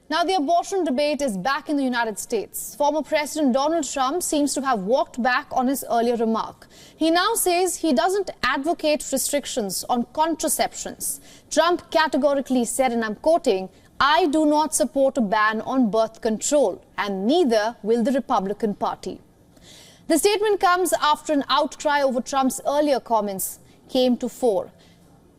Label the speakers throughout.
Speaker 1: Now, the abortion debate is back in the United States. Former President Donald Trump seems to have walked back on his earlier remark. He now says he doesn't advocate restrictions on contraceptions. Trump categorically said, and I'm quoting, "I do not support a ban on birth control, and neither will the Republican Party." The statement comes after an outcry over Trump's earlier comments came to fore.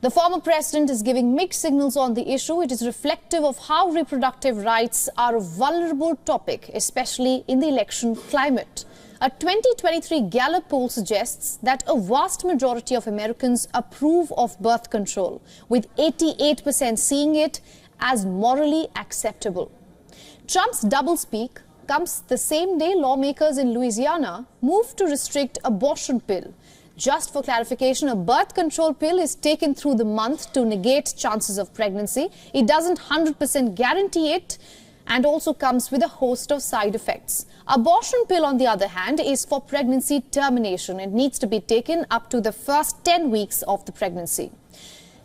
Speaker 1: The former president is giving mixed signals on the issue. It is reflective of how reproductive rights are a vulnerable topic, especially in the election climate. A 2023 Gallup poll suggests that a vast majority of Americans approve of birth control, with 88% seeing it as morally acceptable. Trump's doublespeak comes the same day lawmakers in Louisiana moved to restrict abortion pill. Just for clarification, a birth control pill is taken through the month to negate chances of pregnancy. It doesn't 100% guarantee it and also comes with a host of side effects. Abortion pill, on the other hand, is for pregnancy termination. It needs to be taken up to the first 10 weeks of the pregnancy.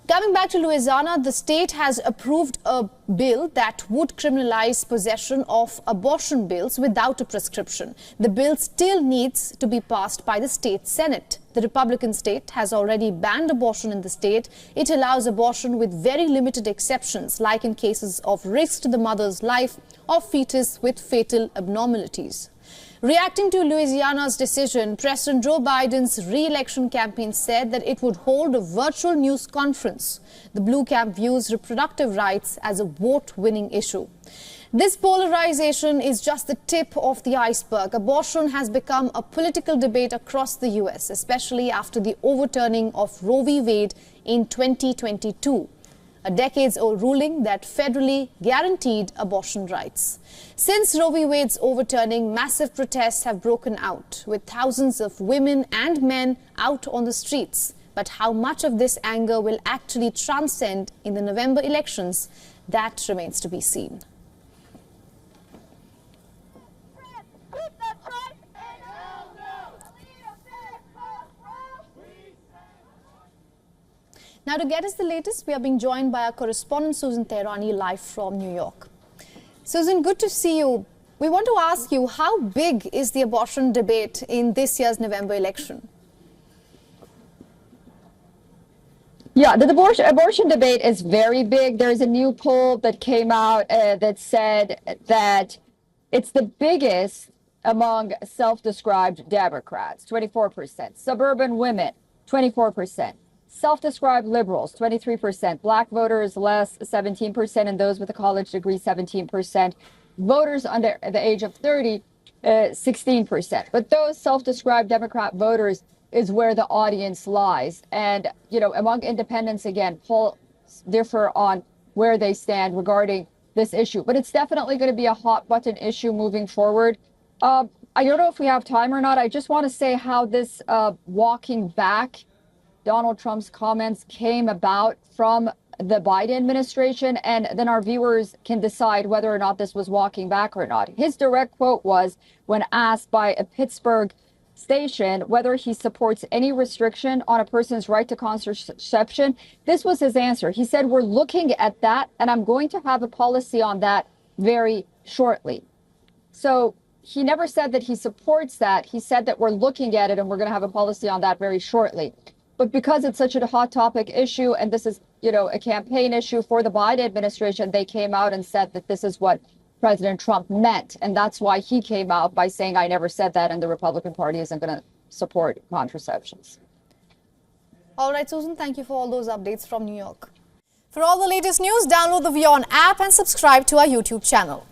Speaker 1: Coming back to Louisiana, the state has approved a bill that would criminalize possession of abortion pills without a prescription. The bill still needs to be passed by the state Senate. The Republican state has already banned abortion in the state. It allows abortion with very limited exceptions, like in cases of risk to the mother's life or fetus with fatal abnormalities. Reacting to Louisiana's decision, President Joe Biden's re-election campaign said that it would hold a virtual news conference. The Blue Camp views reproductive rights as a vote-winning issue. This polarization is just the tip of the iceberg. Abortion has become a political debate across the U.S., especially after the overturning of Roe v. Wade in 2022. A decades-old ruling that federally guaranteed abortion rights. Since Roe v. Wade's overturning, massive protests have broken out, with thousands of women and men out on the streets. But how much of this anger will actually transcend in the November elections, that remains to be seen. Now, to get us the latest, we are being joined by our correspondent Susan Tehrani live from New York. Susan, good to see you. We want to ask you, how big is the abortion debate in this year's November election?
Speaker 2: Yeah, the abortion debate is very big. There's a new poll that came out that said that it's the biggest among self-described Democrats, 24%. Suburban women, 24%. Self-described liberals, 23%. Black voters, less, 17%. And those with a college degree, 17%. Voters under the age of 30, 16%. But those self-described Democrat voters is where the audience lies. And, you know, among independents, again, polls differ on where they stand regarding this issue. But it's definitely going to be a hot button issue moving forward. I don't know if we have time or not. I just want to say how this walking back Donald Trump's comments came about from the Biden administration, and then our viewers can decide whether or not this was walking back or not. His direct quote was, when asked by a Pittsburgh station whether he supports any restriction on a person's right to contraception, this was his answer. He said, "We're looking at that, and I'm going to have a policy on that very shortly." So he never said that he supports that. He said that we're looking at it, and we're going to have a policy on that very shortly. But because it's such a hot topic issue, and this is, you know, a campaign issue for the Biden administration, they came out and said that this is what President Trump meant. And that's why he came out by saying, "I never said that, and the Republican Party isn't going to support contraceptions."
Speaker 1: All right, Susan, thank you for all those updates from New York. For all the latest news, download the WION app and subscribe to our YouTube channel.